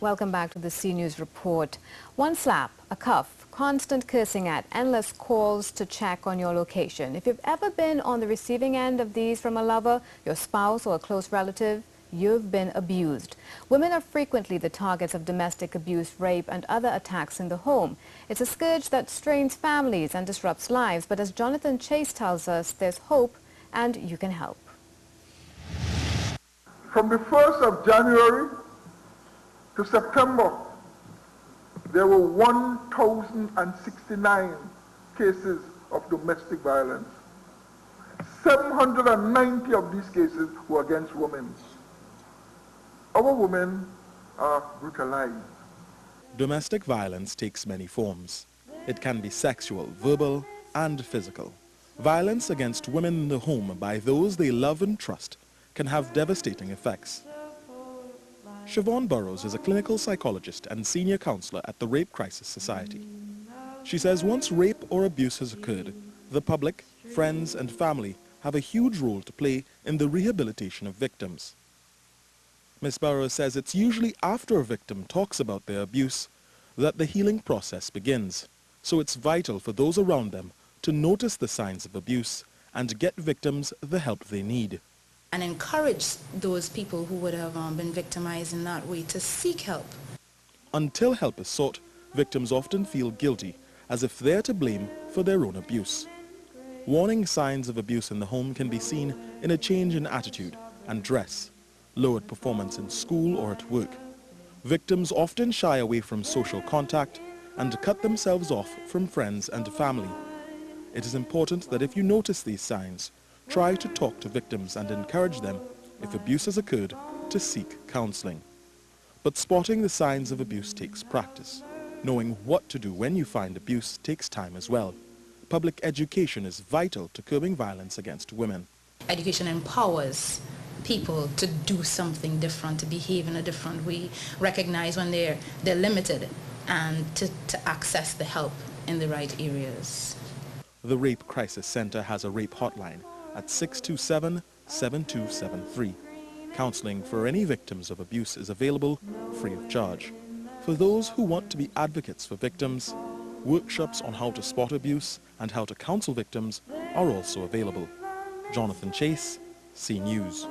Welcome back to the C News Report. One slap, a cuff, constant cursing at, endless calls to check on your location. If you've ever been on the receiving end of these from a lover, your spouse or a close relative, you've been abused. Women are frequently the targets of domestic abuse, rape and other attacks in the home. It's a scourge that strains families and disrupts lives, but as Jonathan Chase tells us, there's hope and you can help. From the 1st of January to September, there were 1,069 cases of domestic violence. 790 of these cases were against women. Our women are brutalized. Domestic violence takes many forms. It can be sexual, verbal, and physical. Violence against women in the home by those they love and trust can have devastating effects. Siobhan Burrows is a clinical psychologist and senior counselor at the Rape Crisis Society. She says once rape or abuse has occurred, the public, friends and family have a huge role to play in the rehabilitation of victims. Ms. Burrows says it's usually after a victim talks about their abuse that the healing process begins. So it's vital for those around them to notice the signs of abuse and get victims the help they need. And encourage those people who would have been victimized in that way to seek help. Until help is sought, victims often feel guilty, as if they're to blame for their own abuse. Warning signs of abuse in the home can be seen in a change in attitude and dress, lowered performance in school or at work. Victims often shy away from social contact and cut themselves off from friends and family. It is important that if you notice these signs, try to talk to victims and encourage them, if abuse has occurred, to seek counseling. But spotting the signs of abuse takes practice. Knowing what to do when you find abuse takes time as well. Public education is vital to curbing violence against women. Education empowers people to do something different, to behave in a different way, recognize when they're limited, and to access the help in the right areas. The Rape Crisis Center has a rape hotline at 627-7273. Counseling for any victims of abuse is available free of charge. For those who want to be advocates for victims, workshops on how to spot abuse and how to counsel victims are also available. Jonathan Chase, C News.